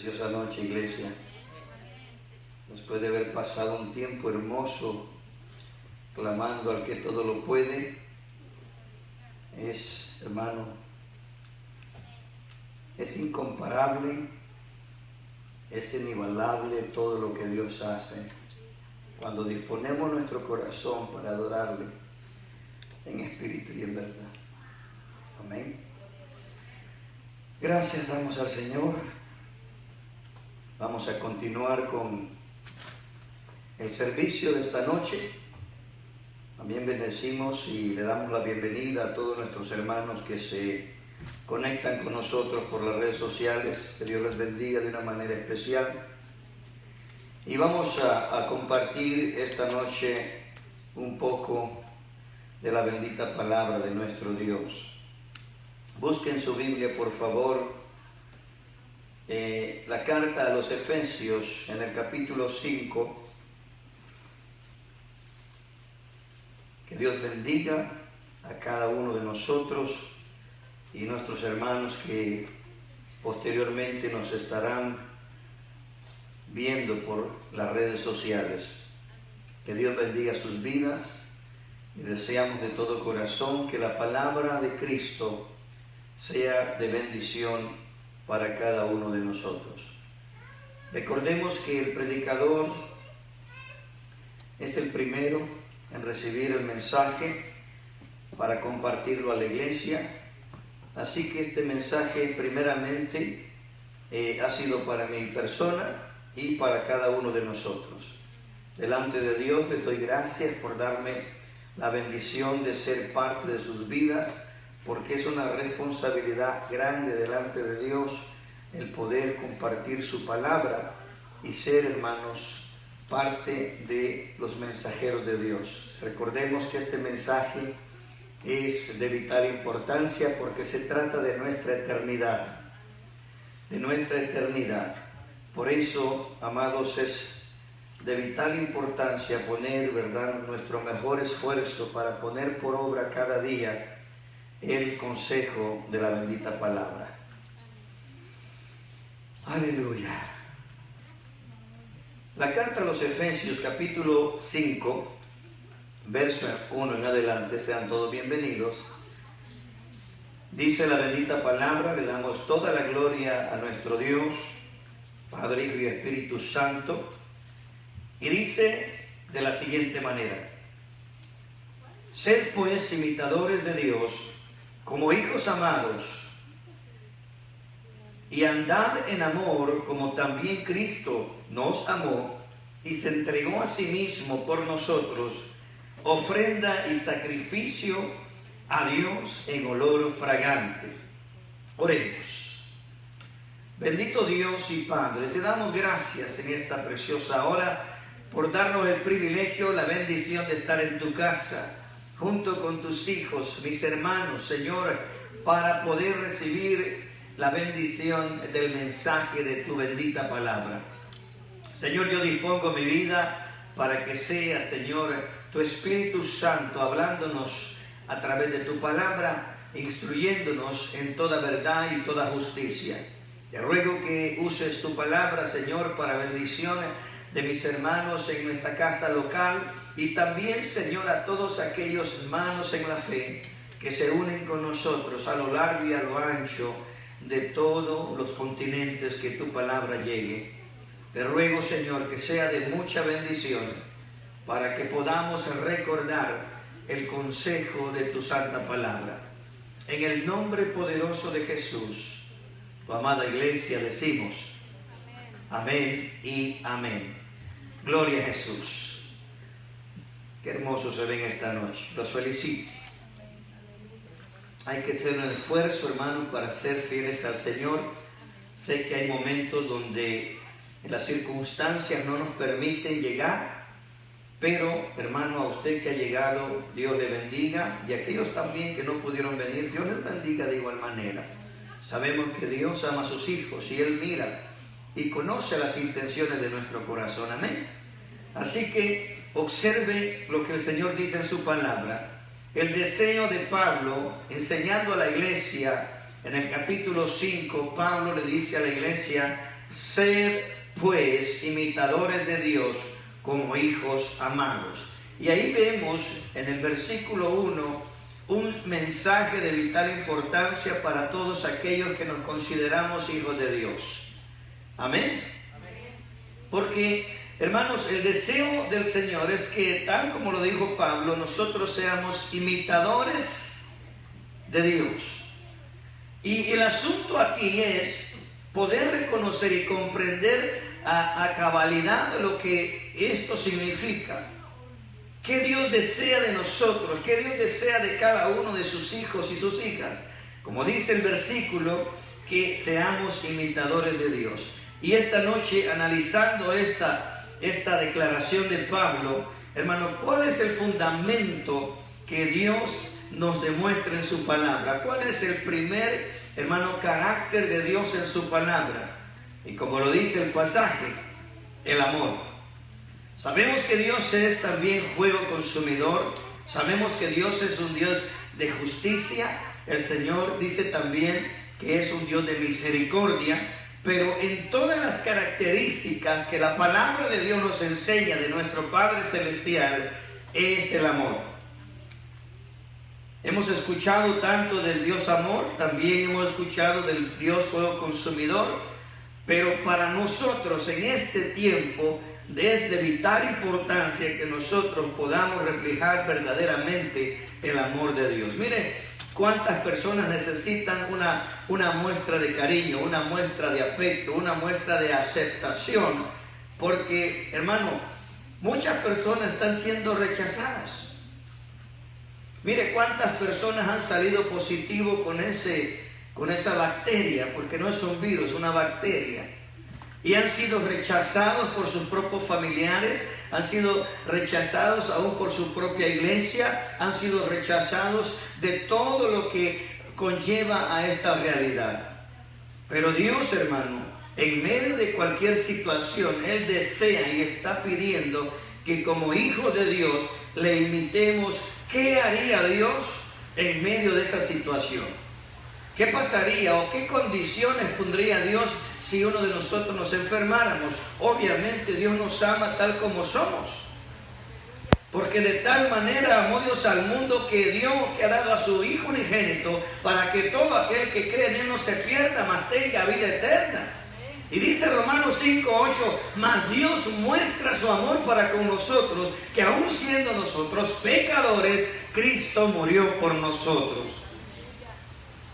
preciosa noche, iglesia. Después de haber pasado un tiempo hermoso clamando al que todo lo puede, hermano, es incomparable, es inigualable todo lo que Dios hace cuando disponemos nuestro corazón para adorarle en espíritu y en verdad. Amén. Gracias damos al Señor. Vamos a continuar con el servicio de esta noche. También bendecimos y le damos la bienvenida a todos nuestros hermanos que se conectan con nosotros por las redes sociales. Que Dios les bendiga de una manera especial. Y vamos a compartir esta noche un poco de la bendita palabra de nuestro Dios. Busquen su Biblia, por favor, la carta a los Efesios en el capítulo 5. Que Dios bendiga a cada uno de nosotros y nuestros hermanos que posteriormente nos estarán viendo por las redes sociales. Que Dios bendiga sus vidas y deseamos de todo corazón que la palabra de Cristo sea de bendición para cada uno de nosotros. Recordemos que el predicador es el primero en recibir el mensaje para compartirlo a la iglesia. Así que este mensaje primeramente ha sido para mi persona y para cada uno de nosotros. Delante de Dios le doy gracias por darme la bendición de ser parte de sus vidas, porque es una responsabilidad grande delante de Dios el poder compartir su palabra y ser, hermanos, parte de los mensajeros de Dios. Recordemos que este mensaje es de vital importancia porque se trata de nuestra eternidad, de nuestra eternidad. Por eso, amados, es de vital importancia poner, ¿verdad?, nuestro mejor esfuerzo para poner por obra cada día el consejo de la bendita palabra. Aleluya. La carta a los Efesios, capítulo 5, verso 1 en adelante, sean todos bienvenidos. Dice la bendita palabra, le damos toda la gloria a nuestro Dios, Padre, Hijo y Espíritu Santo, y dice de la siguiente manera: sed pues imitadores de Dios como hijos amados, y andad en amor como también Cristo nos amó y se entregó a sí mismo por nosotros, ofrenda y sacrificio a Dios en olor fragante. Oremos. Bendito Dios y Padre, te damos gracias en esta preciosa hora por darnos el privilegio, la bendición de estar en tu casa, junto con tus hijos, mis hermanos, Señor, para poder recibir la bendición del mensaje de tu bendita palabra. Señor, yo dispongo mi vida para que sea, Señor, tu Espíritu Santo hablándonos a través de tu palabra, instruyéndonos en toda verdad y toda justicia. Te ruego que uses tu palabra, Señor, para bendición de mis hermanos en nuestra casa local y también, Señor, a todos aquellos hermanos en la fe que se unen con nosotros a lo largo y a lo ancho de todos los continentes, que tu palabra llegue. Te ruego, Señor, que sea de mucha bendición para que podamos recordar el consejo de tu santa palabra. En el nombre poderoso de Jesús, tu amada iglesia, decimos amén y amén. Gloria a Jesús. Qué hermoso se ven esta noche. Los felicito. Hay que hacer un esfuerzo, hermano, para ser fieles al Señor. Sé que hay momentos donde las circunstancias no nos permiten llegar, pero, hermano, a usted que ha llegado, Dios le bendiga, y a aquellos también que no pudieron venir, Dios les bendiga de igual manera. Sabemos que Dios ama a sus hijos y Él mira y conoce las intenciones de nuestro corazón. Amén. Así que observe lo que el Señor dice en su palabra. El deseo de Pablo, enseñando a la iglesia, en el capítulo 5, Pablo le dice a la iglesia Sed pues imitadores de Dios como hijos amados. Y ahí vemos en el versículo 1 un mensaje de vital importancia para todos aquellos que nos consideramos hijos de Dios. Amén. Porque, hermanos, el deseo del Señor es que, tal como lo dijo Pablo, nosotros seamos imitadores de Dios. Y el asunto aquí es poder reconocer y comprender a cabalidad lo que esto significa. ¿Qué Dios desea de nosotros? ¿Qué Dios desea de cada uno de sus hijos y sus hijas? Como dice el versículo, que seamos imitadores de Dios. Y esta noche, analizando esta declaración de Pablo, hermano, ¿cuál es el fundamento que Dios nos demuestra en su palabra? ¿Cuál es el primer, hermano, carácter de Dios en su palabra? Y como lo dice el pasaje, el amor. Sabemos que Dios es también fuego consumidor. Sabemos que Dios es un Dios de justicia. El Señor dice también que es un Dios de misericordia. Pero en todas las características que la palabra de Dios nos enseña de nuestro Padre Celestial, es el amor. Hemos escuchado tanto del Dios amor, también hemos escuchado del Dios fuego consumidor, pero para nosotros en este tiempo es de vital importancia que nosotros podamos reflejar verdaderamente el amor de Dios. Mire cuántas personas necesitan una muestra de cariño, una muestra de afecto, una muestra de aceptación, porque, hermano, muchas personas están siendo rechazadas. Mire cuántas personas han salido positivo con esa bacteria, porque no es un virus, es una bacteria, y han sido rechazados por sus propios familiares, han sido rechazados aún por su propia iglesia, han sido rechazados de todo lo que conlleva a esta realidad. Pero Dios, hermano, en medio de cualquier situación, Él desea y está pidiendo que como hijos de Dios le imitemos. ¿Qué haría Dios en medio de esa situación? ¿Qué pasaría o qué condiciones pondría Dios si uno de nosotros nos enfermáramos? Obviamente Dios nos ama tal como somos. Porque de tal manera amó Dios al mundo que dio, que ha dado a su Hijo unigénito, para que todo aquel que cree en Él no se pierda, mas tenga vida eterna. Y dice Romanos 5:8, mas Dios muestra su amor para con nosotros, que aun siendo nosotros pecadores, Cristo murió por nosotros.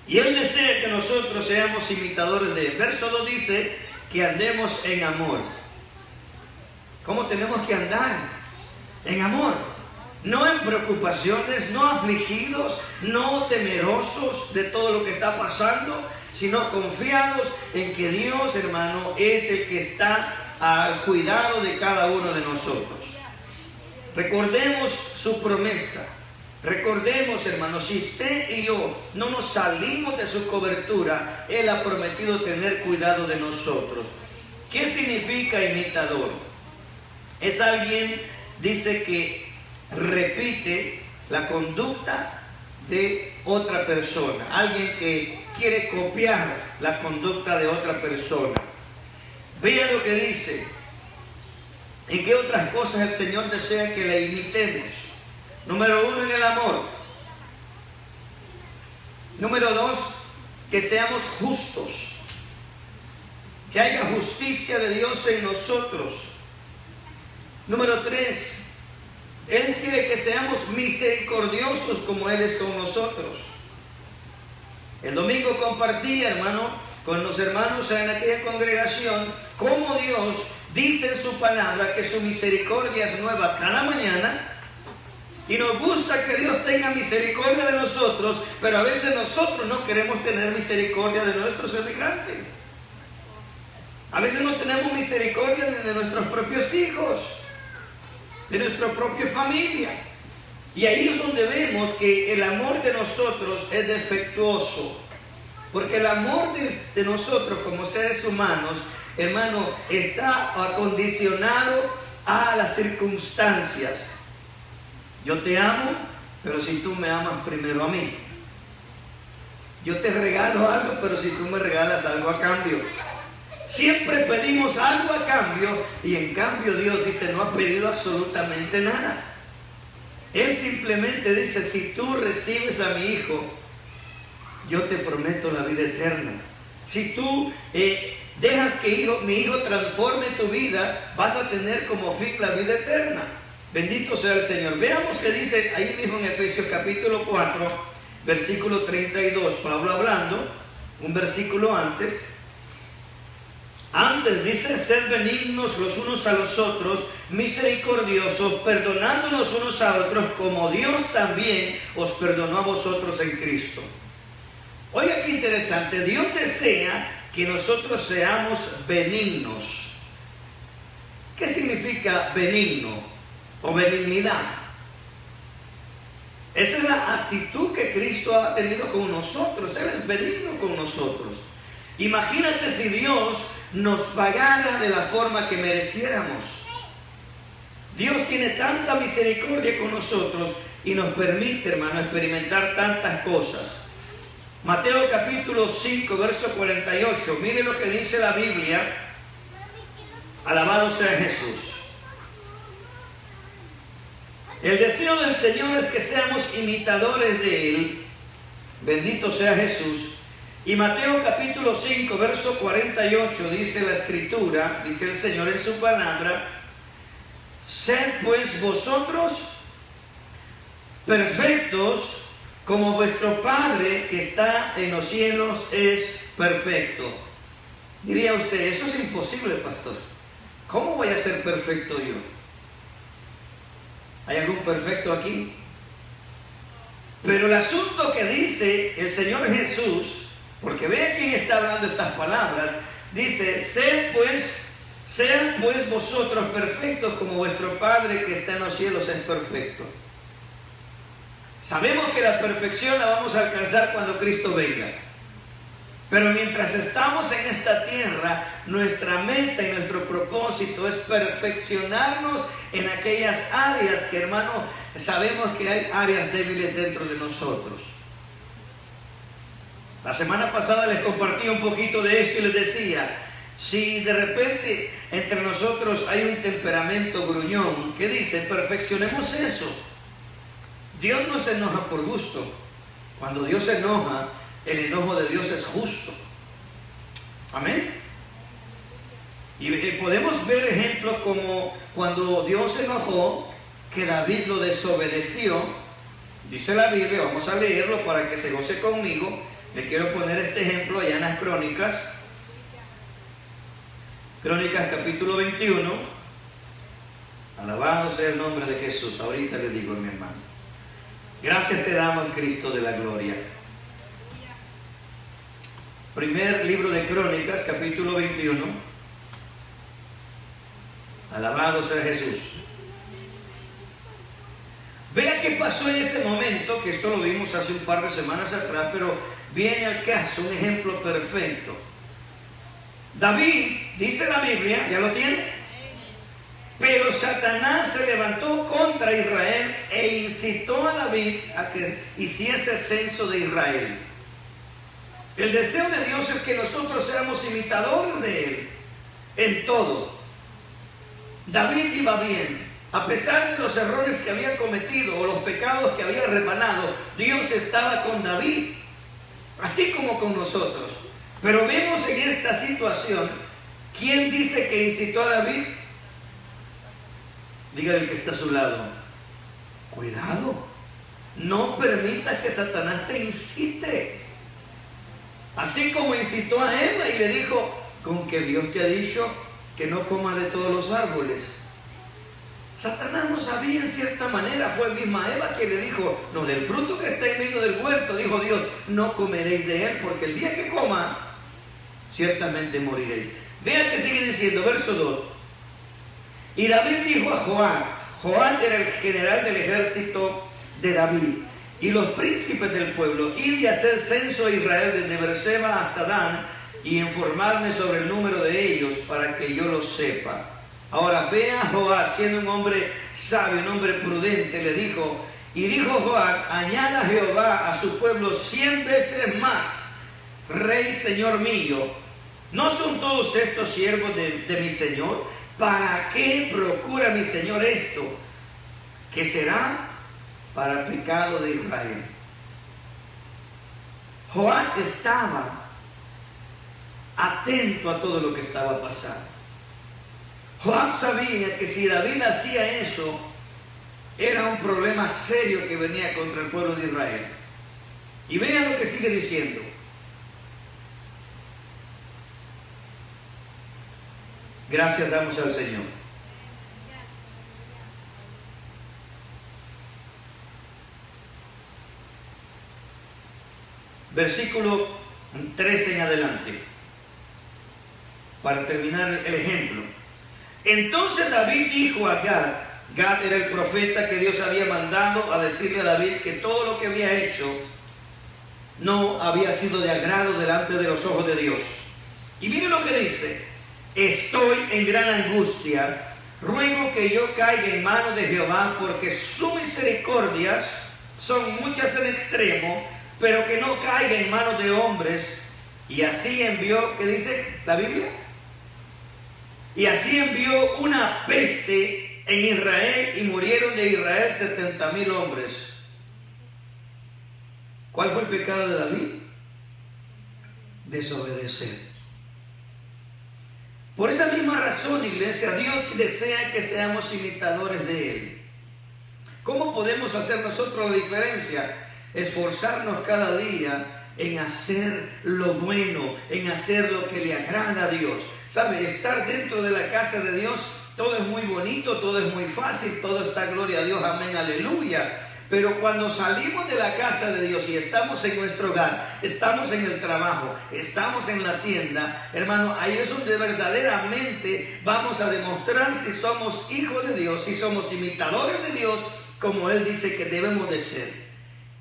Y Él desea que nosotros seamos imitadores de Él. Verso 2 dice que andemos en amor. ¿Cómo tenemos que andar? En amor. No en preocupaciones, no afligidos, no temerosos de todo lo que está pasando, sino confiados en que Dios, hermano, es el que está al cuidado de cada uno de nosotros. Recordemos su promesa. Recordemos, hermanos, si usted y yo no nos salimos de su cobertura, Él ha prometido tener cuidado de nosotros. ¿Qué significa imitador? Es alguien, dice, que repite la conducta de otra persona. Alguien que quiere copiar la conducta de otra persona. Vean lo que dice. ¿En qué otras cosas el Señor desea que le imitemos? Número 1, en el amor. Número 2, que seamos justos. Que haya justicia de Dios en nosotros. Número 3, Él quiere que seamos misericordiosos como Él es con nosotros. El domingo compartí, hermano, con los hermanos en aquella congregación, cómo Dios dice en su palabra que su misericordia es nueva cada mañana. Y nos gusta que Dios tenga misericordia de nosotros, pero a veces nosotros no queremos tener misericordia de nuestros semejantes. A veces no tenemos misericordia de nuestros propios hijos, de nuestra propia familia. Y ahí es donde vemos que el amor de nosotros es defectuoso. Porque el amor de nosotros como seres humanos, hermano, está acondicionado a las circunstancias. Yo te amo, pero si tú me amas primero a mí. Yo te regalo algo, pero si tú me regalas algo a cambio. Siempre pedimos algo a cambio y en cambio Dios dice, no ha pedido absolutamente nada. Él simplemente dice, si tú recibes a mi hijo, yo te prometo la vida eterna. Si tú dejas que mi hijo transforme tu vida, vas a tener como fin la vida eterna. Bendito sea el Señor. Veamos qué dice ahí mismo en Efesios capítulo 4, versículo 32. Pablo hablando, un versículo antes. Antes dice, sed benignos los unos a los otros, misericordiosos, perdonándonos unos a otros, como Dios también os perdonó a vosotros en Cristo. Oiga qué interesante, Dios desea que nosotros seamos benignos. ¿Qué significa benigno o benignidad? Esa es la actitud que Cristo ha tenido con nosotros. Él es benigno con nosotros. Imagínate si Dios nos pagara de la forma que mereciéramos. Dios tiene tanta misericordia con nosotros y nos permite, hermano, experimentar tantas cosas. Mateo capítulo 5, verso 48. Mire lo que dice la Biblia. Alabado sea Jesús. El deseo del Señor es que seamos imitadores de Él. Bendito sea Jesús. Y Mateo capítulo 5, verso 48, dice la Escritura, dice el Señor en su palabra, sed pues vosotros perfectos, como vuestro Padre que está en los cielos es perfecto. Diría usted, eso es imposible, pastor. ¿Cómo voy a ser perfecto yo? ¿Hay algún perfecto aquí? Pero el asunto que dice el Señor Jesús, porque vea quién está hablando estas palabras, dice, sean pues vosotros perfectos como vuestro Padre que está en los cielos es perfecto. Sabemos que la perfección la vamos a alcanzar cuando Cristo venga. Pero mientras estamos en esta tierra, nuestra meta y nuestro propósito es perfeccionarnos en aquellas áreas que, hermano, sabemos que hay áreas débiles dentro de nosotros. La semana pasada les compartí un poquito de esto y les decía, si de repente entre nosotros hay un temperamento gruñón, ¿qué dice? Perfeccionemos eso. Dios no se enoja por gusto. Cuando Dios se enoja, el enojo de Dios es justo. Amén. Y podemos ver ejemplos como cuando Dios se enojó, que David lo desobedeció. Dice la Biblia, vamos a leerlo para que se goce conmigo. Le quiero poner este ejemplo allá en las Crónicas. Crónicas capítulo 21. Alabado sea el nombre de Jesús. Ahorita le digo, mi hermano. Gracias te damos, Cristo de la gloria. Primer libro de Crónicas, capítulo 21. Alabado sea Jesús. Vea qué pasó en ese momento, que esto lo vimos hace un par de semanas atrás, pero viene al caso, un ejemplo perfecto. David, dice la Biblia, ¿ya lo tiene? Pero Satanás se levantó contra Israel e incitó a David a que hiciese censo de Israel. El deseo de Dios es que nosotros seamos imitadores de Él en todo. David iba bien. A pesar de los errores que había cometido o los pecados que había remanado, Dios estaba con David, así como con nosotros. Pero vemos en esta situación, ¿quién dice que incitó a David? Dígale al que está a su lado, cuidado, no permitas que Satanás te incite. Así como incitó a Eva y le dijo, con que Dios te ha dicho que no comas de todos los árboles. Satanás no sabía en cierta manera, fue misma Eva que le dijo, no, del fruto que está en medio del huerto, dijo Dios, no comeréis de él, porque el día que comas, ciertamente moriréis. Vean que sigue diciendo, verso 2. Y David dijo a Joab, Joab era el general del ejército de David, y los príncipes del pueblo, id y hacer censo a Israel desde Beerseba hasta Dan, y informarme sobre el número de ellos, para que yo lo sepa. Ahora, ve a Joab, siendo un hombre sabio, un hombre prudente, le dijo, y dijo Joab, añada a Jehová a su pueblo 100 veces más, rey, señor mío, ¿No son todos estos siervos de mi Señor? ¿Para qué procura mi Señor esto? Que será para pecado de Israel. Joab estaba atento a todo lo que estaba pasando. Joab sabía que si David hacía eso, era un problema serio que venía contra el pueblo de Israel. Y vean lo que sigue diciendo. Gracias damos al Señor. Versículo 13 en adelante, para terminar el ejemplo. Entonces David dijo a Gad, Gad era el profeta que Dios había mandado a decirle a David que todo lo que había hecho no había sido de agrado delante de los ojos de Dios. Y miren lo que dice: estoy en gran angustia, ruego que yo caiga en manos de Jehová, porque sus misericordias son muchas en extremo, pero que no caiga en manos de hombres. Y así envió, ¿qué dice la Biblia? Y así envió una peste en Israel, y murieron de Israel 70,000 hombres. ¿Cuál fue el pecado de David? Desobedecer. Por esa misma razón, iglesia, Dios desea que seamos imitadores de Él. ¿Cómo podemos hacer nosotros la diferencia? Esforzarnos cada día en hacer lo bueno, en hacer lo que le agrada a Dios. ¿Sabe? Estar dentro de la casa de Dios, todo es muy bonito, todo es muy fácil, todo está gloria a Dios, amén, aleluya. Pero cuando salimos de la casa de Dios y estamos en nuestro hogar, estamos en el trabajo, estamos en la tienda, hermano, ahí es donde verdaderamente vamos a demostrar si somos hijos de Dios, si somos imitadores de Dios, como Él dice que debemos de ser.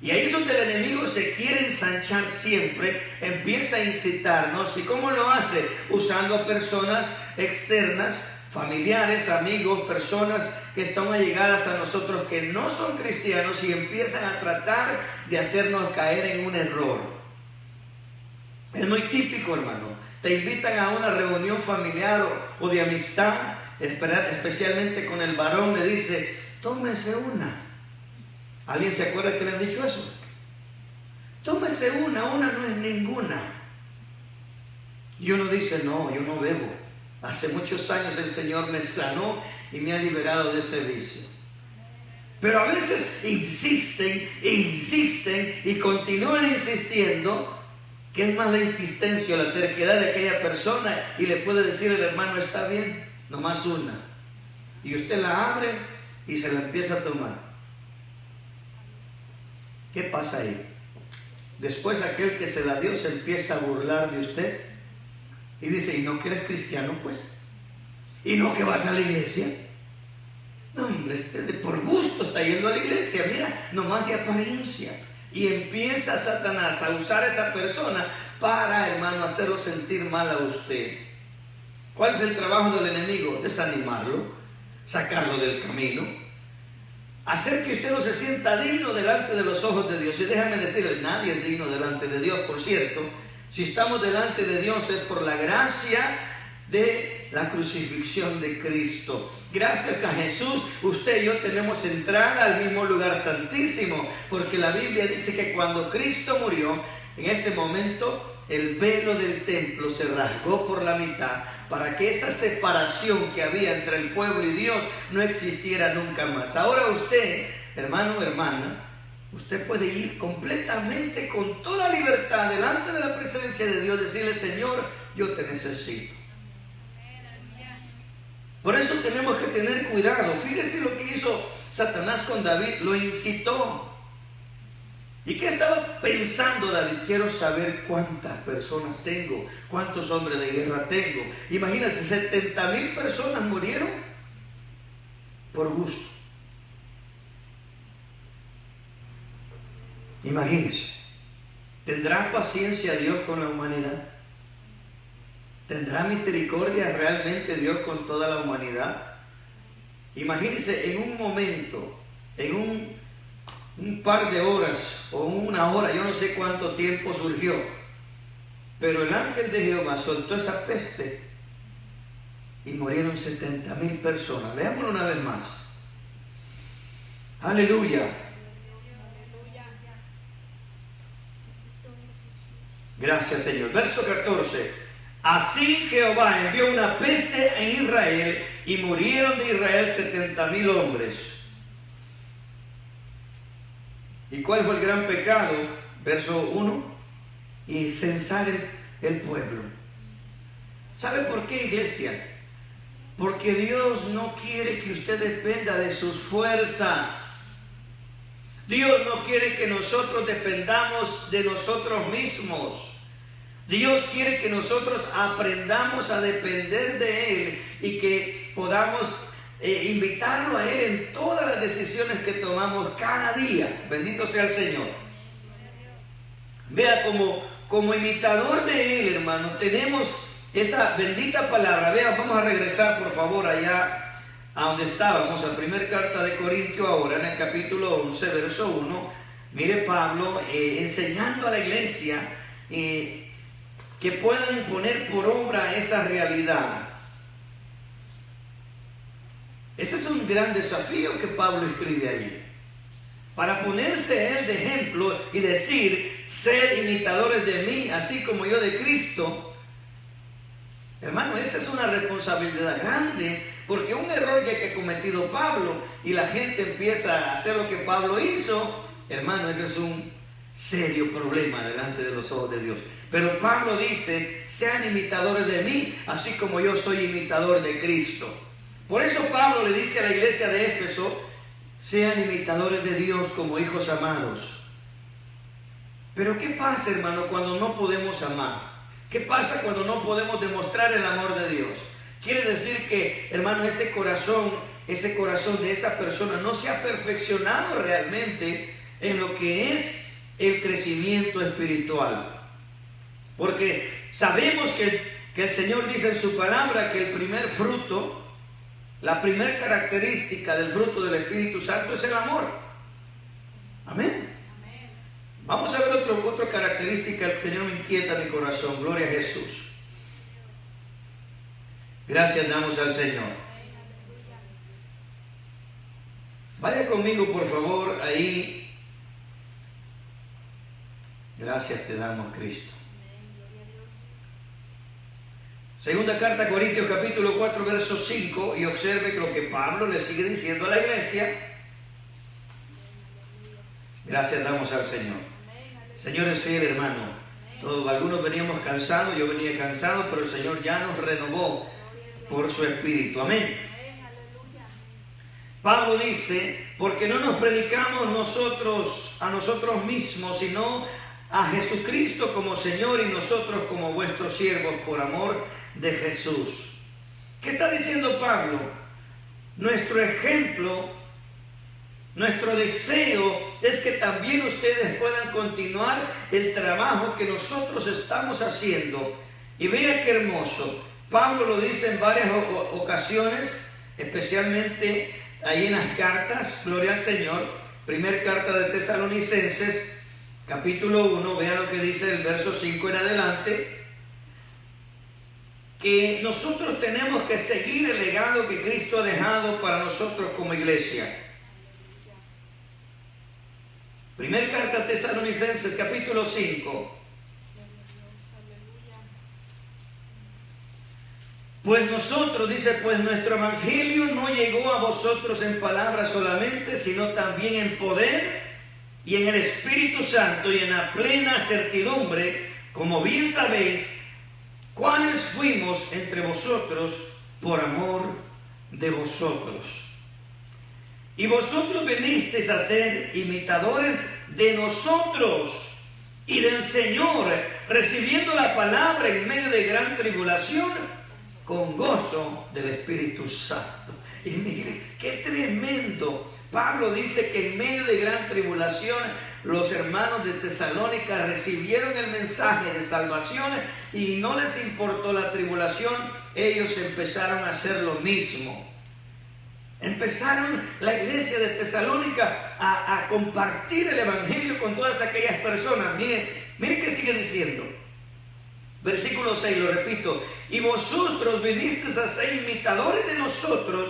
Y ahí es donde el enemigo se quiere ensanchar siempre, empieza a incitarnos. ¿Y cómo lo hace? Usando a personas externas, familiares, amigos, personas que están allegadas a nosotros que no son cristianos, y empiezan a tratar de hacernos caer en un error. Es muy típico, hermano. Te invitan a una reunión familiar o de amistad, especialmente con el varón, le dice: tómese una. ¿Alguien se acuerda que le han dicho eso? Tómese una no es ninguna. Y uno dice: no, yo no bebo. Hace muchos años el Señor me sanó y me ha liberado de ese vicio. Pero a veces insisten y continúan insistiendo, que es más la insistencia o la terquedad de aquella persona, y le puede decir el hermano: está bien, nomás una. Y usted la abre y se la empieza a tomar. ¿Qué pasa ahí? Después aquel que se la dio se empieza a burlar de usted y dice: ¿y no que eres cristiano, pues? ¿Y no que vas a la iglesia? No, hombre, por gusto está yendo a la iglesia, mira, nomás de apariencia. Y empieza Satanás a usar a esa persona para, hermano, hacerlo sentir mal a usted. ¿Cuál es el trabajo del enemigo? Desanimarlo, sacarlo del camino, hacer que usted no se sienta digno delante de los ojos de Dios. Y déjame decirle, nadie es digno delante de Dios, por cierto. Si estamos delante de Dios es por la gracia de la crucifixión de Cristo. Gracias a Jesús, usted y yo tenemos entrada al mismo lugar santísimo, porque la Biblia dice que cuando Cristo murió, en ese momento el velo del templo se rasgó por la mitad, para que esa separación que había entre el pueblo y Dios no existiera nunca más. Ahora usted, hermano o hermana, usted puede ir completamente con toda libertad delante de la presencia de Dios, decirle: Señor, yo te necesito. Por eso tenemos que tener cuidado. Fíjese lo que hizo Satanás con David, lo incitó. ¿Y qué estaba pensando David? Quiero saber cuántas personas tengo, cuántos hombres de guerra tengo. Imagínense, 70,000 personas murieron por gusto. Imagínense, ¿tendrá paciencia Dios con la humanidad? ¿Tendrá misericordia realmente Dios con toda la humanidad? Imagínense, en un momento, en un par de horas o una hora, yo no sé cuánto tiempo surgió, Pero el ángel de Jehová soltó esa peste y murieron 70,000 personas. Leámoslo una vez más. Aleluya. Gracias, Señor. Verso 14. Así Jehová envió una peste en Israel y murieron de Israel 70,000 hombres. ¿Y cuál fue el gran pecado? Verso 1. Y censar el pueblo. ¿Sabe por qué, iglesia? Porque Dios no quiere que usted dependa de sus fuerzas. Dios no quiere que nosotros dependamos de nosotros mismos. Dios quiere que nosotros aprendamos a depender de Él y que podamos invitarlo a Él en todas las decisiones que tomamos cada día. Bendito sea el Señor. Vea, como imitador de Él, hermano, tenemos esa bendita palabra. Vean, vamos a regresar por favor allá a donde estábamos, a primera carta de Corintio ahora, en el capítulo 11, verso 1. Mire Pablo enseñando a la iglesia que puedan poner por obra esa realidad. Ese es un gran desafío que Pablo escribe ahí. Para ponerse él de ejemplo y decir, sed imitadores de mí, así como yo de Cristo. Hermano, esa es una responsabilidad grande, porque un error que ha cometido Pablo y la gente empieza a hacer lo que Pablo hizo, hermano, ese es un serio problema delante de los ojos de Dios. Pero Pablo dice, sean imitadores de mí, así como yo soy imitador de Cristo. Por eso Pablo le dice a la iglesia de Éfeso, sean imitadores de Dios como hijos amados. Pero ¿qué pasa, hermano, cuando no podemos amar? ¿Qué pasa cuando no podemos demostrar el amor de Dios? Quiere decir que, hermano, ese corazón de esa persona no se ha perfeccionado realmente en lo que es el crecimiento espiritual. Porque sabemos que el Señor dice en su palabra que el primer fruto, la primera característica del fruto del Espíritu Santo es el amor. Amén. Vamos a ver otra característica. El Señor me inquieta mi corazón. Gloria a Jesús. Gracias damos al Señor. Vaya conmigo por favor ahí. Gracias te damos, Cristo. Segunda carta a Corintios capítulo 4 verso 5, y observe lo que Pablo le sigue diciendo a la iglesia. Gracias damos al Señor. Señor es fiel, hermano. Algunos veníamos cansados, yo venía cansado, pero el Señor ya nos renovó por su Espíritu. Amén. Pablo dice, porque no nos predicamos a nosotros mismos, sino a Jesucristo como Señor y nosotros como vuestros siervos por amor de Jesús. ¿Qué está diciendo Pablo? Nuestro ejemplo, nuestro deseo es que también ustedes puedan continuar el trabajo que nosotros estamos haciendo. Y vea qué hermoso. Pablo lo dice en varias ocasiones, especialmente ahí en las cartas, gloria al Señor. Primera carta de Tesalonicenses, capítulo 1, vea lo que dice el verso 5 en adelante. Que nosotros tenemos que seguir el legado que Cristo ha dejado para nosotros como iglesia. Primera carta a Tesalonicenses, capítulo 5. Pues nosotros, dice, pues nuestro evangelio no llegó a vosotros en palabras solamente, sino también en poder y en el Espíritu Santo y en la plena certidumbre, como bien sabéis, cuáles fuimos entre vosotros por amor de vosotros. Y vosotros venisteis a ser imitadores de nosotros y del Señor, recibiendo la palabra en medio de gran tribulación, con gozo del Espíritu Santo. Y mire, qué tremendo. Pablo dice que en medio de gran tribulación, los hermanos de Tesalónica recibieron el mensaje de salvación y no les importó la tribulación. Ellos empezaron a hacer lo mismo. Empezaron la iglesia de Tesalónica a compartir el evangelio con todas aquellas personas. Mire qué sigue diciendo. Versículo 6, lo repito. Y vosotros vinisteis a ser imitadores de nosotros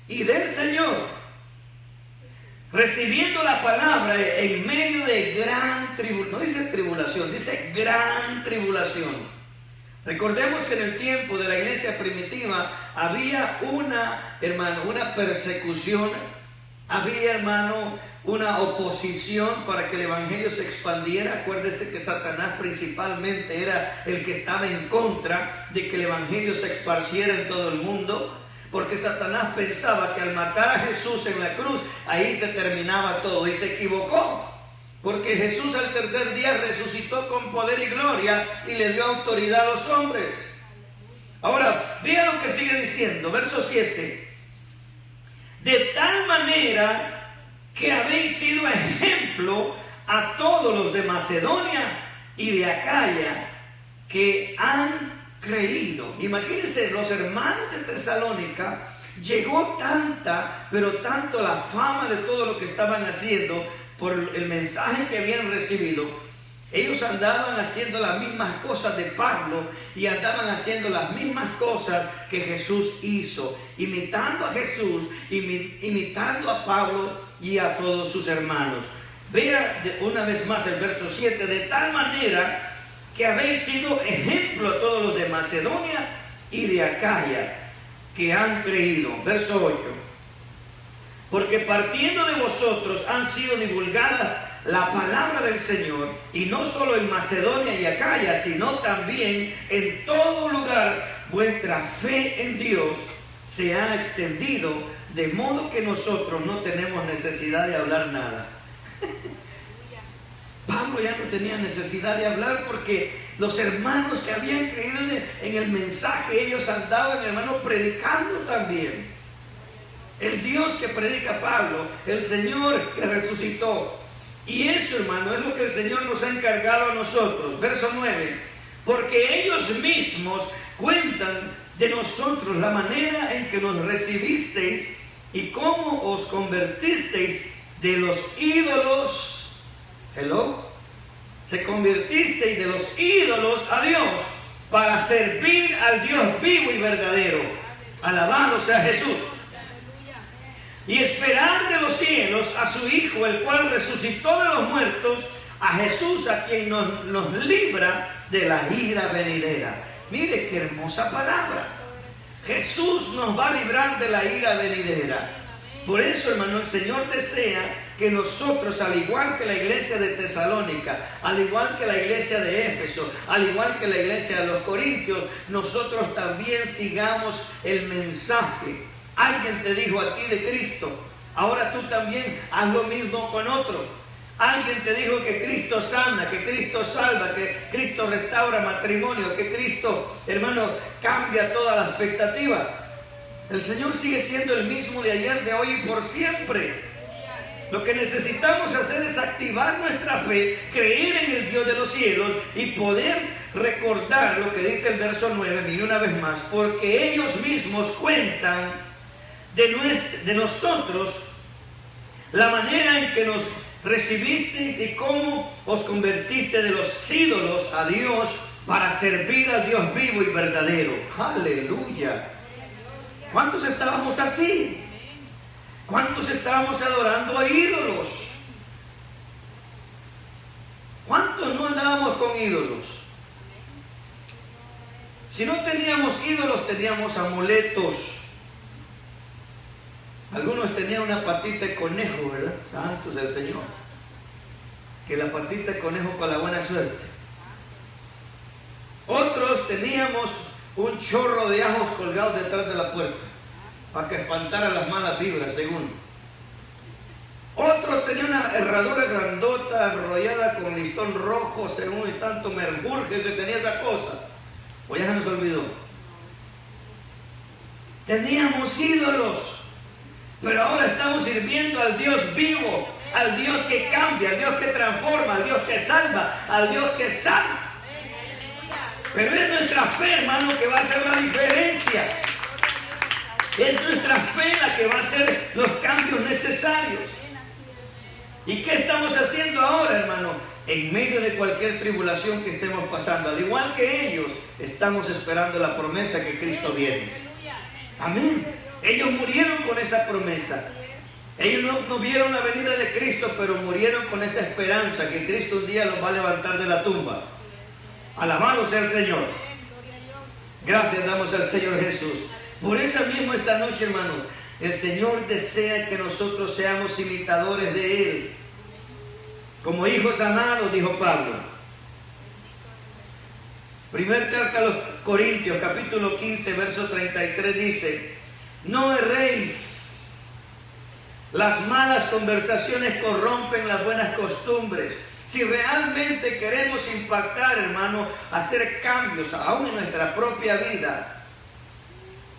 y del Señor, recibiendo la palabra en medio de gran tribulación. No dice tribulación, dice gran tribulación. Recordemos que en el tiempo de la iglesia primitiva había una persecución, había, hermano, una oposición para que el evangelio se expandiera. Acuérdese que Satanás principalmente era el que estaba en contra de que el evangelio se esparciera en todo el mundo, porque Satanás pensaba que al matar a Jesús en la cruz, ahí se terminaba todo, y se equivocó, porque Jesús al tercer día resucitó con poder y gloria y le dio autoridad a los hombres. Ahora, vean lo que sigue diciendo, verso 7. De tal manera que habéis sido ejemplo a todos los de Macedonia y de Acaya que han creído. Imagínense, los hermanos de Tesalónica, llegó pero tanto la fama de todo lo que estaban haciendo por el mensaje que habían recibido. Ellos andaban haciendo las mismas cosas de Pablo y andaban haciendo las mismas cosas que Jesús hizo, imitando a Jesús, imitando a Pablo y a todos sus hermanos. Vea una vez más el verso 7, de tal manera que habéis sido ejemplo a todos los de Macedonia y de Acaya que han creído. Verso 8, porque partiendo de vosotros han sido divulgadas la palabra del Señor, y no solo en Macedonia y Acaya, sino también en todo lugar vuestra fe en Dios se ha extendido, de modo que nosotros no tenemos necesidad de hablar nada. Pablo ya no tenía necesidad de hablar, porque los hermanos que habían creído en el mensaje, ellos andaban, hermanos, predicando también. El Dios que predica Pablo, el Señor que resucitó. Y eso, hermano, es lo que el Señor nos ha encargado a nosotros. Verso 9. Porque ellos mismos cuentan de nosotros la manera en que nos recibisteis y cómo os convertisteis de los ídolos. Hello. Se convirtisteis de los ídolos a Dios para servir al Dios vivo y verdadero. Alabado sea Jesús. Y esperar de los cielos a su Hijo, el cual resucitó de los muertos, a Jesús, a quien nos libra de la ira venidera. Mire qué hermosa palabra. Jesús nos va a librar de la ira venidera. Por eso, hermano, el Señor desea que nosotros, al igual que la iglesia de Tesalónica, al igual que la iglesia de Éfeso, al igual que la iglesia de los Corintios, nosotros también sigamos el mensaje. Alguien te dijo a ti de Cristo, ahora tú también haz lo mismo con otro. Alguien te dijo que Cristo sana, que Cristo salva, que Cristo restaura matrimonio, que Cristo, hermano, cambia toda la expectativa. El Señor sigue siendo el mismo de ayer, de hoy y por siempre. Lo que necesitamos hacer es activar nuestra fe, creer en el Dios de los cielos y poder recordar lo que dice el verso 9, mire una vez más, porque ellos mismos cuentan de nosotros la manera en que nos recibisteis y cómo os convertiste de los ídolos a Dios para servir al Dios vivo y verdadero. Aleluya. ¿Cuántos estábamos así? ¿Cuántos estábamos adorando a ídolos? ¿Cuántos no andábamos con ídolos? Si no teníamos ídolos, teníamos amuletos. Algunos tenían una patita de conejo, ¿verdad? Santos del Señor. Que la patita de conejo para la buena suerte. Otros teníamos un chorro de ajos colgados detrás de la puerta para que espantara las malas vibras, según. Otros tenían una herradura grandota enrollada con listón rojo, según, y tanto merjurje que tenía esa cosa. Pues ya se nos olvidó. Teníamos ídolos. Pero ahora estamos sirviendo al Dios vivo, al Dios que cambia, al Dios que transforma, al Dios que salva, al Dios que sana. Pero es nuestra fe, hermano, que va a hacer la diferencia. Es nuestra fe la que va a hacer los cambios necesarios. ¿Y qué estamos haciendo ahora, hermano? en medio de cualquier tribulación que estemos pasando, al igual que ellos, estamos esperando la promesa que Cristo viene. Amén. Ellos murieron con esa promesa. Ellos no vieron la venida de Cristo, pero murieron con esa esperanza que Cristo un día los va a levantar de la tumba. Alabado sea el Señor. Gracias damos al Señor Jesús. Por eso mismo esta noche, hermano, el Señor desea que nosotros seamos imitadores de Él. Como hijos amados, dijo Pablo. Primer carta a los Corintios, capítulo 15, verso 33 dice: no erréis. Las malas conversaciones corrompen las buenas costumbres. Si realmente queremos impactar, hermano, hacer cambios aún en nuestra propia vida,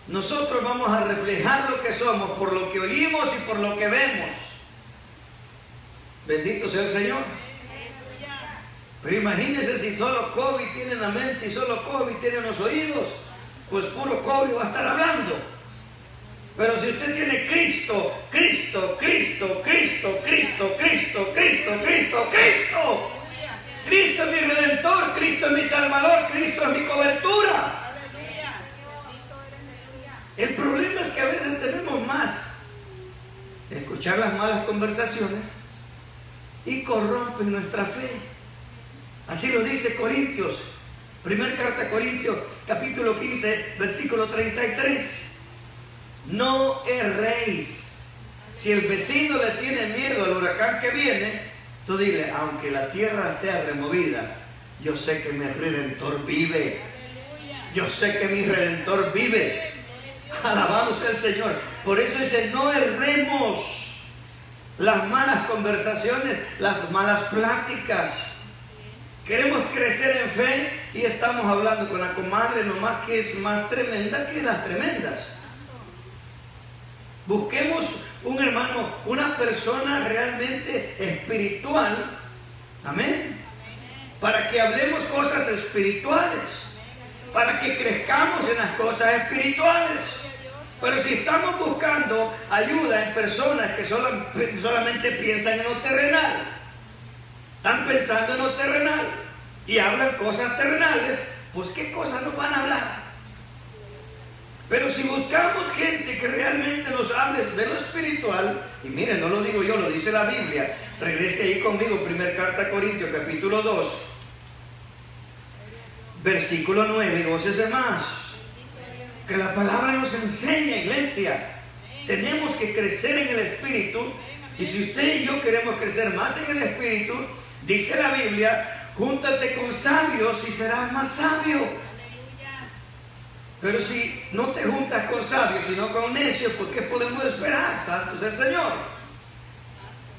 nosotros vamos a reflejar lo que somos por lo que oímos y por lo que vemos. Bendito sea el Señor. Pero imagínense si solo COVID tiene en la mente y solo COVID tiene en los oídos, pues puro COVID va a estar hablando. Pero si usted tiene Cristo, Cristo, Cristo, Cristo, Cristo, Cristo, Cristo, Cristo, Cristo. Cristo es mi Redentor, Cristo es mi Salvador, Cristo es mi cobertura. El problema es que a veces tenemos más de escuchar las malas conversaciones y corrompen nuestra fe. Así lo dice Corintios, primera carta a Corintios, capítulo 15, versículo 33. No erréis. Si el vecino le tiene miedo al huracán que viene, tú dile: aunque la tierra sea removida, yo sé que mi Redentor vive. Yo sé que mi Redentor vive. Alabado sea el Señor. Por eso dice: no erremos. Las malas conversaciones, las malas pláticas. Queremos crecer en fe y estamos hablando con la comadre nomás que es más tremenda que las tremendas. Busquemos un hermano, una persona realmente espiritual, amén, para que hablemos cosas espirituales, para que crezcamos en las cosas espirituales. Pero si estamos buscando ayuda en personas que solamente piensan en lo terrenal, están pensando en lo terrenal y hablan cosas terrenales, pues ¿qué cosas nos van a hablar? Pero si buscamos gente que realmente nos hable de lo espiritual, y miren, no lo digo yo, lo dice la Biblia, regrese ahí conmigo, primera carta a Corintios, capítulo 2, versículo 9, gócese más. Que la palabra nos enseña, iglesia. Tenemos que crecer en el espíritu, y si usted y yo queremos crecer más en el espíritu, dice la Biblia: júntate con sabios y serás más sabio. Pero si no te juntas con sabios, sino con necios, ¿por qué podemos esperar? Santo es el Señor.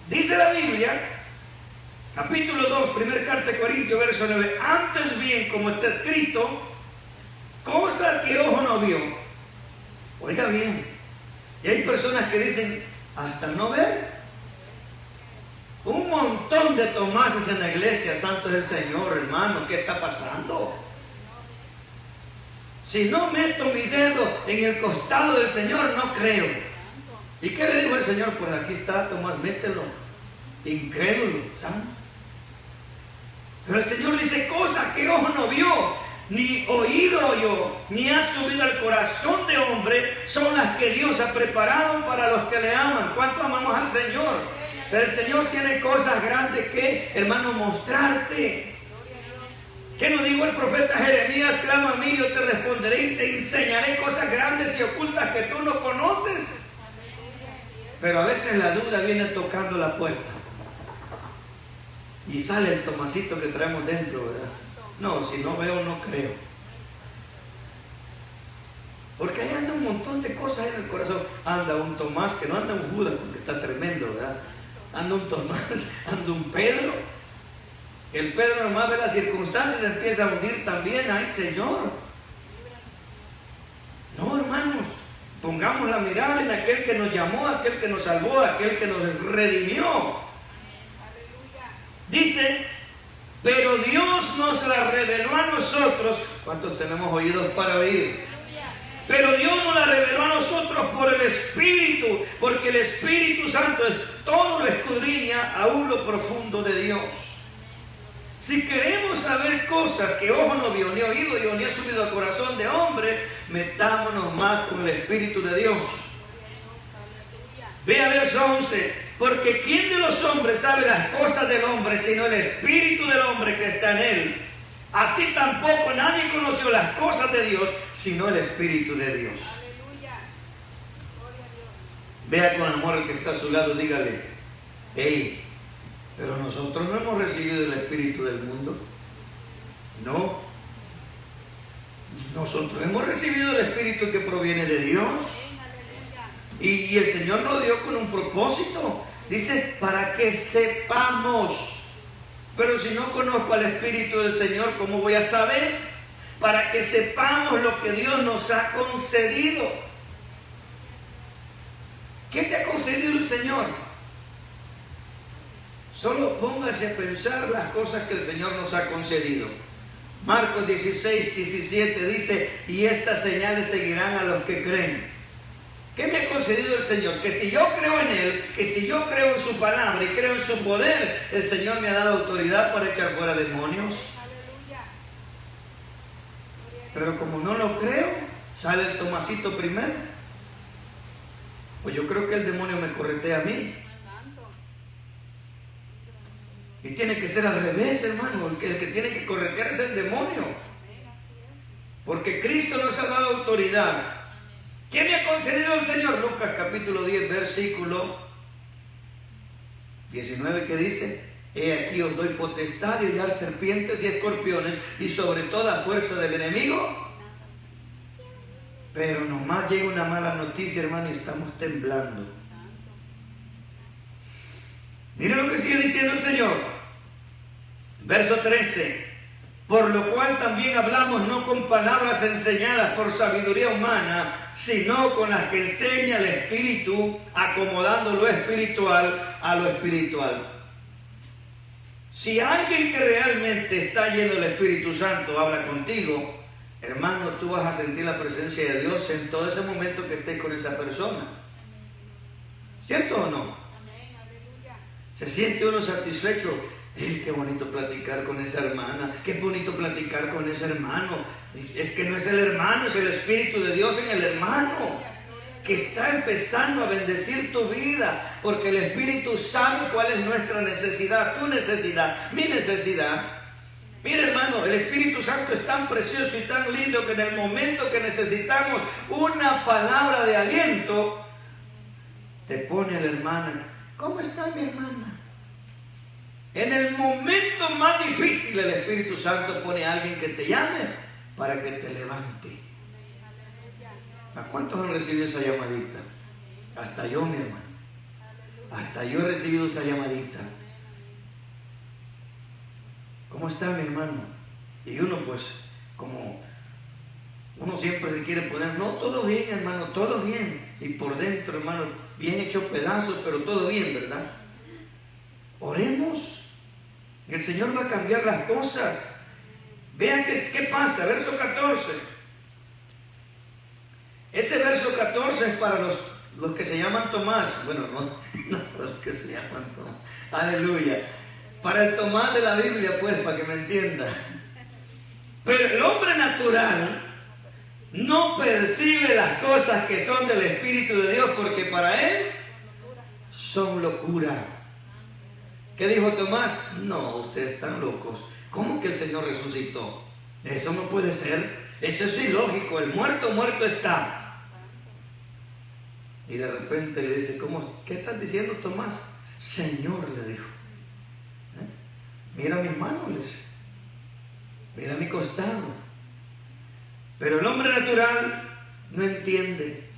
Dice la Biblia, capítulo 2, primera carta de Corintios, verso 9: antes bien, como está escrito, cosa que ojo no vio. Oiga bien, y hay personas que dicen, hasta no ver. Un montón de Tomases en la iglesia, santo es el Señor, hermano, ¿qué está pasando? Si no meto mi dedo en el costado del Señor, no creo. ¿Y qué le dijo el Señor? Pues aquí está, Tomás, mételo. Incrédulo, ¿sabes? Pero el Señor dice: cosas que ojo no vio, ni oído oyó, ni ha subido al corazón de hombre, son las que Dios ha preparado para los que le aman. ¿Cuánto amamos al Señor? El Señor tiene cosas grandes que, hermano, mostrarte. ¿Qué nos dijo el profeta Jeremías? Clama a mí, yo te responderé y te enseñaré cosas grandes y ocultas que tú no conoces. Pero a veces la duda viene tocando la puerta y sale el Tomasito que traemos dentro, ¿verdad? No, si no veo, no creo. Porque ahí anda un montón de cosas en el corazón. Anda un Tomás, que no anda un Judas porque está tremendo, ¿verdad? Anda un Tomás, anda un Pedro. El Pedro nomás ve las circunstancias y empieza a hundir también. ¡Ay, Señor! No, hermanos, pongamos la mirada en aquel que nos llamó, aquel que nos salvó, aquel que nos redimió. Dice: pero Dios nos la reveló a nosotros. ¿Cuántos tenemos oídos para oír? Pero Dios nos la reveló a nosotros por el Espíritu, porque el Espíritu Santo todo lo escudriña, aún lo profundo de Dios. Si queremos saber cosas que ojo no vio, ni oído ni ha subido al corazón de hombre, metámonos más con el Espíritu de Dios. Vea verso 11. Porque ¿quién de los hombres sabe las cosas del hombre sino el Espíritu del hombre que está en él? Así tampoco nadie conoció las cosas de Dios sino el Espíritu de Dios. Vea con amor al que está a su lado, dígale: hey, pero nosotros no hemos recibido el Espíritu del mundo. No. Nosotros hemos recibido el Espíritu que proviene de Dios. Y el Señor lo dio con un propósito. Dice, para que sepamos. Pero si no conozco al Espíritu del Señor, ¿cómo voy a saber? Para que sepamos lo que Dios nos ha concedido. ¿Qué te ha concedido el Señor? Solo póngase a pensar las cosas que el Señor nos ha concedido. Marcos 16, 17 dice, y estas señales seguirán a los que creen. ¿Qué me ha concedido el Señor? Que si yo creo en Él, que si yo creo en su palabra y creo en su poder, el Señor me ha dado autoridad para echar fuera demonios. Pero como no lo creo, sale el Tomasito primero. Pues yo creo que el demonio me corretea a mí. Y tiene que ser al revés, hermano. El que tiene que corretear es el demonio. Porque Cristo nos ha dado autoridad. ¿Qué me ha concedido el Señor? Lucas capítulo 10, versículo 19, que dice: he aquí os doy potestad de hollar serpientes y escorpiones y sobre toda fuerza del enemigo. Pero nomás llega una mala noticia, hermano, y estamos temblando. Mire lo que sigue diciendo el Señor. Verso 13. Por lo cual también hablamos no con palabras enseñadas por sabiduría humana, sino con las que enseña el Espíritu, acomodando lo espiritual a lo espiritual. Si alguien que realmente está lleno del Espíritu Santo habla contigo, hermano, tú vas a sentir la presencia de Dios en todo ese momento que estés con esa persona. ¿Cierto o no? Se siente uno satisfecho. Qué bonito platicar con esa hermana, qué bonito platicar con ese hermano. Es que no es el hermano, es el Espíritu de Dios en el hermano, que está empezando a bendecir tu vida, porque el Espíritu sabe cuál es nuestra necesidad, tu necesidad, mi necesidad. Mira, hermano, el Espíritu Santo es tan precioso y tan lindo que en el momento que necesitamos una palabra de aliento, te pone la hermana: ¿cómo está mi hermana? En el momento más difícil, el Espíritu Santo pone a alguien que te llame para que te levante. ¿A cuántos han recibido esa llamadita? Hasta yo, mi hermano. Hasta yo he recibido esa llamadita. ¿Cómo está, mi hermano? Y uno, pues, como uno siempre se quiere poner, no, todo bien, hermano, todo bien. Y por dentro, hermano, bien hecho pedazos, pero todo bien, ¿verdad? Oremos. El Señor va a cambiar las cosas. Vean qué pasa. Verso 14. Ese verso 14 es para los que se llaman Tomás. Bueno, no para los que se llaman Tomás. Aleluya. Para el Tomás de la Biblia, pues, para que me entienda. Pero el hombre natural no percibe las cosas que son del Espíritu de Dios, porque para él son locura. ¿Qué dijo Tomás? No, ustedes están locos. ¿Cómo que el Señor resucitó? Eso no puede ser. Eso es ilógico. El muerto está. Y de repente le dice: ¿qué estás diciendo, Tomás? Señor, le dijo. Mira mis manos, le dice. Mira mi costado. Pero el hombre natural no entiende.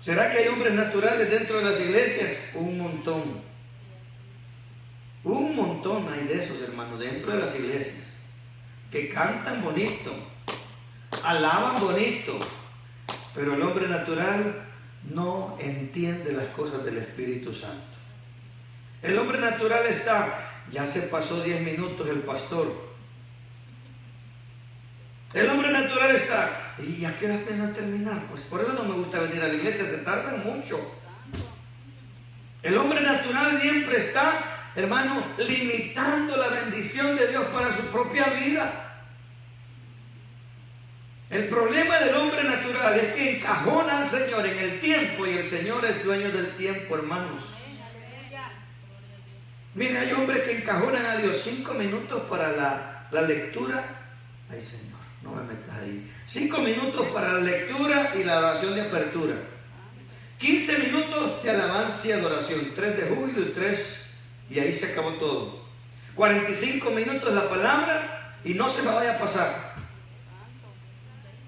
¿Será que hay hombres naturales dentro de las iglesias? Un montón. Un montón hay de esos, hermanos, dentro de las iglesias, que cantan bonito, alaban bonito, pero el hombre natural no entiende las cosas del Espíritu Santo. El hombre natural ya se pasó 10 minutos el pastor. El hombre natural ¿y a qué hora piensan terminar? Pues por eso no me gusta venir a la iglesia, se tardan mucho. El hombre natural siempre está hermano, limitando la bendición de Dios para su propia vida. El problema del hombre natural es que encajona al Señor en el tiempo y el Señor es dueño del tiempo, hermanos. Mira, hay hombres que encajonan a Dios 5 minutos para la lectura. Ay, Señor, no me metas ahí. 5 minutos para la lectura y la oración de apertura. 15 minutos de alabanza y adoración. 3 de júbilo y 3, y ahí se acabó todo. 45 minutos la palabra y no se me vaya a pasar.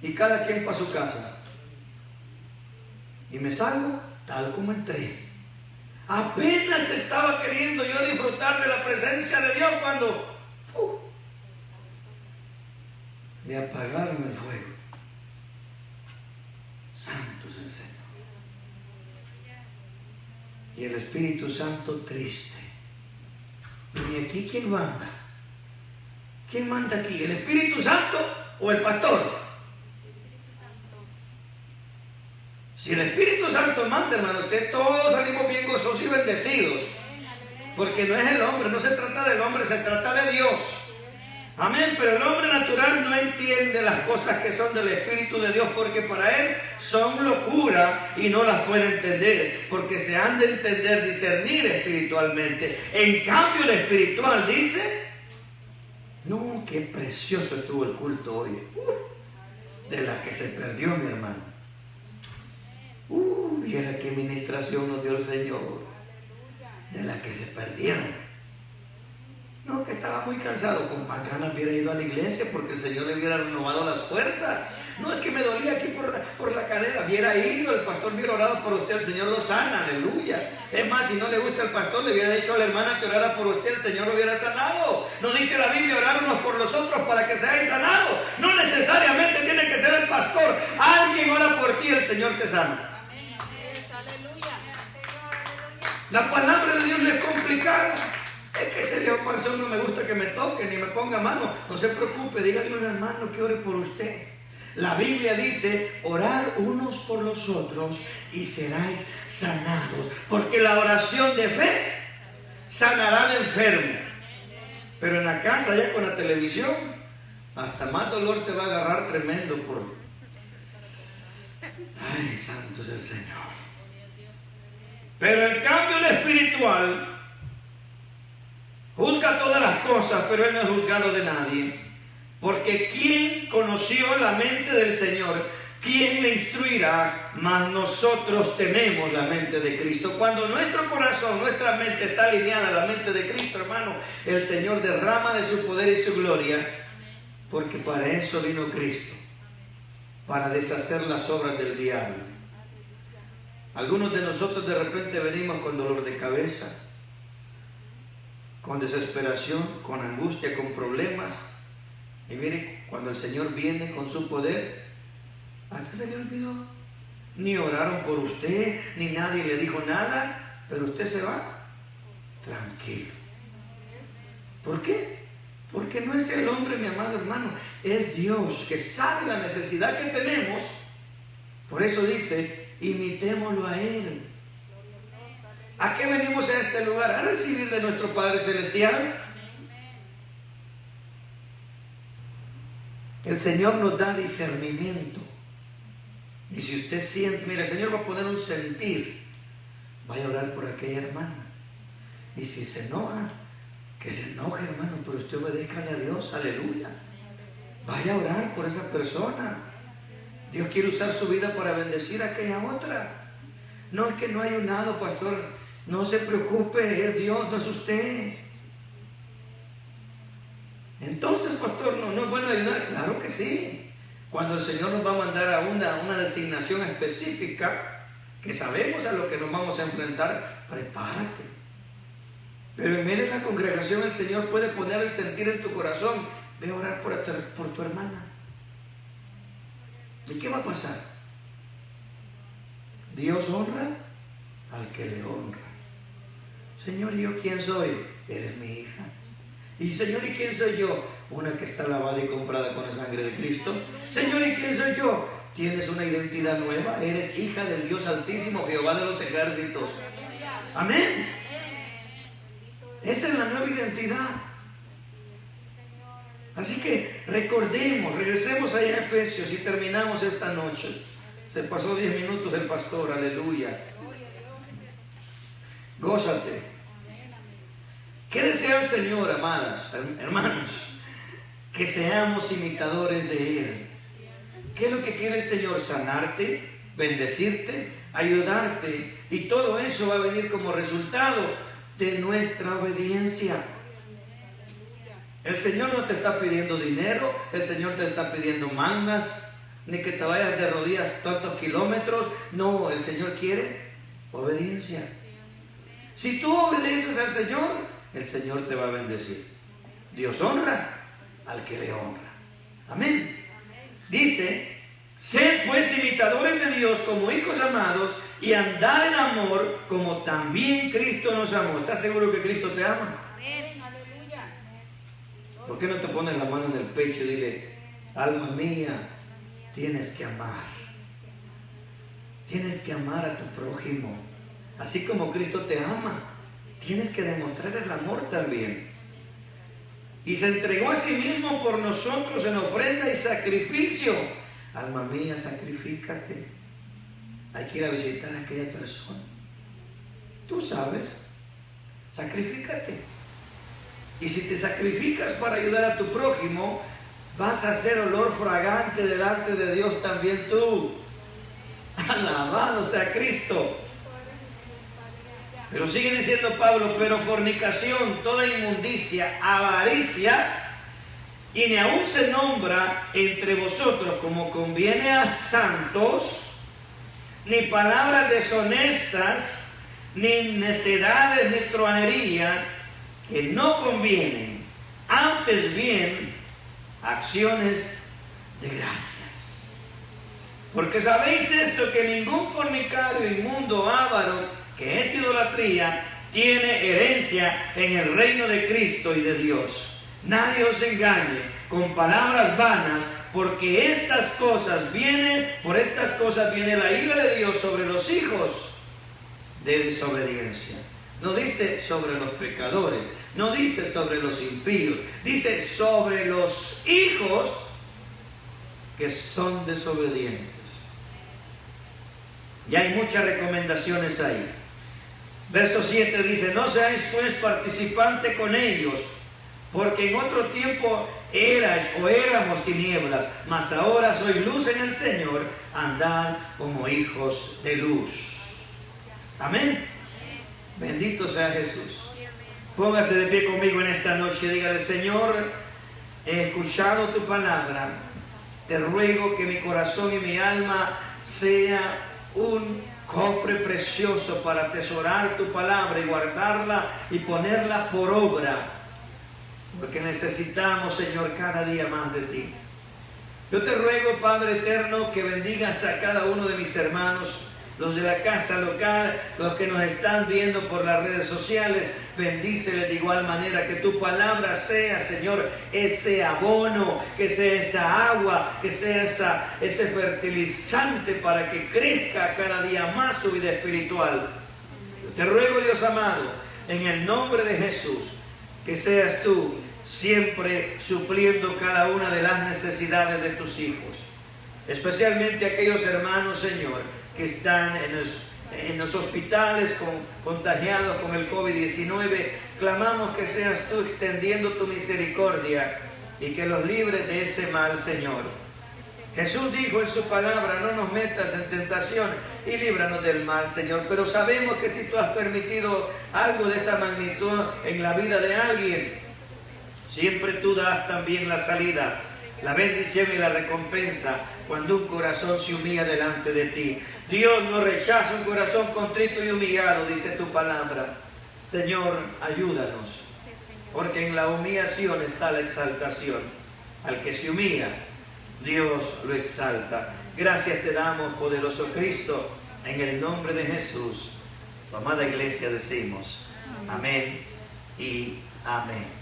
Y cada quien para su casa. Y me salgo tal como entré. Apenas estaba queriendo yo disfrutar de la presencia de Dios cuando le apagaron el fuego. Santo es el Señor. Y el Espíritu Santo triste. ¿Y aquí quién manda? ¿Quién manda aquí? ¿El Espíritu Santo o el pastor? Si el Espíritu Santo manda, hermano, ustedes todos salimos bien gozosos y bendecidos. Porque no es el hombre, no se trata del hombre, se trata de Dios. Amén, pero el hombre natural no entiende las cosas que son del Espíritu de Dios, porque para él son locura y no las puede entender, porque se han de entender, discernir espiritualmente. En cambio el espiritual dice, no, qué precioso estuvo el culto hoy. De la que se perdió, mi hermano. Viera qué ministración nos dio el Señor. De la que se perdieron. No, que estaba muy cansado. Con más ganas hubiera ido a la iglesia porque el Señor le hubiera renovado las fuerzas. No, es que me dolía aquí por la cadera. Hubiera ido, el pastor hubiera orado por usted, el Señor lo sana, aleluya. Es más, si no le gusta el pastor, le hubiera dicho a la hermana que orara por usted, el Señor lo hubiera sanado. No dice la Biblia orar unos por los otros para que seáis sanados. No necesariamente tiene que ser el pastor. Alguien ora por ti, el Señor te sana. La palabra de Dios no es complicada. Es que ese viejo panzón no me gusta que me toque ni me ponga mano. No se preocupe, dígale a un hermano que ore por usted. La Biblia dice, orar unos por los otros y seráis sanados. Porque la oración de fe sanará al enfermo. Pero en la casa, ya con la televisión, hasta más dolor te va a agarrar tremendo por... Ay, santo es el Señor. Pero en cambio el espiritual juzga todas las cosas, pero él no es juzgado de nadie. Porque ¿quién conoció la mente del Señor? ¿Quién le instruirá? Mas nosotros tenemos la mente de Cristo. Cuando nuestro corazón, nuestra mente está alineada a la mente de Cristo, hermano, el Señor derrama de su poder y su gloria. Porque para eso vino Cristo. Para deshacer las obras del diablo. Algunos de nosotros de repente venimos con dolor de cabeza, con desesperación, con angustia, con problemas. Y mire, cuando el Señor viene con su poder, hasta se le olvidó. Ni oraron por usted, ni nadie le dijo nada, pero usted se va tranquilo. ¿Por qué? Porque no es el hombre, mi amado hermano, es Dios que sabe la necesidad que tenemos. Por eso dice, imitémoslo a Él. ¿A qué venimos a este lugar? A recibir de nuestro Padre Celestial. El Señor nos da discernimiento. Y si usted siente, mire, el Señor va a poner un sentir, vaya a orar por aquella hermana. Y si se enoja, que se enoje, hermano, pero usted obedézcale a Dios, aleluya. Vaya a orar por esa persona. Dios quiere usar su vida para bendecir a aquella otra. No es que no hay ayunado, pastor. No se preocupe, es Dios, no es usted. Entonces, pastor, no es bueno ayudar. Claro que sí. Cuando el Señor nos va a mandar a una designación específica, que sabemos a lo que nos vamos a enfrentar, prepárate. Pero en medio de la congregación el Señor puede poner el sentir en tu corazón. Ve a orar por tu hermana. ¿Y qué va a pasar? Dios honra al que le honra. Señor, ¿y yo quién soy? Eres mi hija. Y Señor, ¿y quién soy yo? Una que está lavada y comprada con la sangre de Cristo. Señor, ¿y quién soy yo? Tienes una identidad nueva. Eres hija del Dios Altísimo, Jehová de los ejércitos. Amén. Esa es la nueva identidad. Así que recordemos, regresemos allá a Efesios y terminamos esta noche. Se pasó 10 minutos el pastor, aleluya. Gózate. ¿Qué desea el Señor, amadas, hermanos? Que seamos imitadores de Él. ¿Qué es lo que quiere el Señor? Sanarte, bendecirte, ayudarte. Y todo eso va a venir como resultado de nuestra obediencia. El Señor no te está pidiendo dinero, el Señor te está pidiendo mangas, ni que te vayas de rodillas tantos kilómetros. No, el Señor quiere obediencia. Si tú obedeces al Señor, el Señor te va a bendecir. Dios honra al que le honra. Amén. Dice, sed pues imitadores de Dios como hijos amados y andad en amor como también Cristo nos amó. ¿Estás seguro que Cristo te ama? Amén, aleluya. ¿Por qué no te pones la mano en el pecho y dile, alma mía, tienes que amar? Tienes que amar a tu prójimo. Así como Cristo te ama, tienes que demostrar el amor también. Y se entregó a sí mismo por nosotros en ofrenda y sacrificio. Alma mía, sacrifícate. Hay que ir a visitar a aquella persona. Tú sabes, sacrifícate. Y si te sacrificas para ayudar a tu prójimo, vas a hacer olor fragante delante de Dios también tú. Alabado sea Cristo. Pero sigue diciendo Pablo, pero fornicación, toda inmundicia, avaricia, y ni aún se nombra entre vosotros como conviene a santos, ni palabras deshonestas, ni necedades, ni truhanerías, que no convienen, antes bien, acciones de gracias. Porque sabéis esto, que ningún fornicario, inmundo, avaro, que es idolatría, tiene herencia en el reino de Cristo y de Dios. Nadie os engañe con palabras vanas, porque por estas cosas viene la ira de Dios sobre los hijos de desobediencia. No dice sobre los pecadores, no dice sobre los impíos, dice sobre los hijos que son desobedientes. Y hay muchas recomendaciones ahí. Verso 7 dice, no seáis pues participantes con ellos, porque en otro tiempo erais o éramos tinieblas, mas ahora sois luz en el Señor, andad como hijos de luz. Amén. Bendito sea Jesús. Póngase de pie conmigo en esta noche y dígale, Señor, he escuchado tu palabra, te ruego que mi corazón y mi alma sea un cofre precioso para atesorar tu palabra y guardarla y ponerla por obra, porque necesitamos, Señor, cada día más de ti. Yo te ruego, Padre eterno, que bendigas a cada uno de mis hermanos, los de la casa local, los que nos están viendo por las redes sociales. Bendíceles de igual manera, que tu palabra sea, Señor, ese abono, que sea esa agua, que sea ese fertilizante para que crezca cada día más su vida espiritual. Yo te ruego, Dios amado, en el nombre de Jesús, que seas tú siempre supliendo cada una de las necesidades de tus hijos, especialmente aquellos hermanos, Señor, que están en los hospitales contagiados con el COVID-19. Clamamos que seas tú extendiendo tu misericordia y que los libres de ese mal, Señor. Jesús dijo en su palabra, no nos metas en tentación y líbranos del mal, Señor. Pero sabemos que si tú has permitido algo de esa magnitud en la vida de alguien, siempre tú das también la salida, la bendición y la recompensa cuando un corazón se humilla delante de ti. Dios no rechaza un corazón contrito y humillado, dice tu palabra. Señor, ayúdanos, porque en la humillación está la exaltación. Al que se humilla, Dios lo exalta. Gracias te damos, poderoso Cristo, en el nombre de Jesús. Tu amada iglesia decimos amén y amén.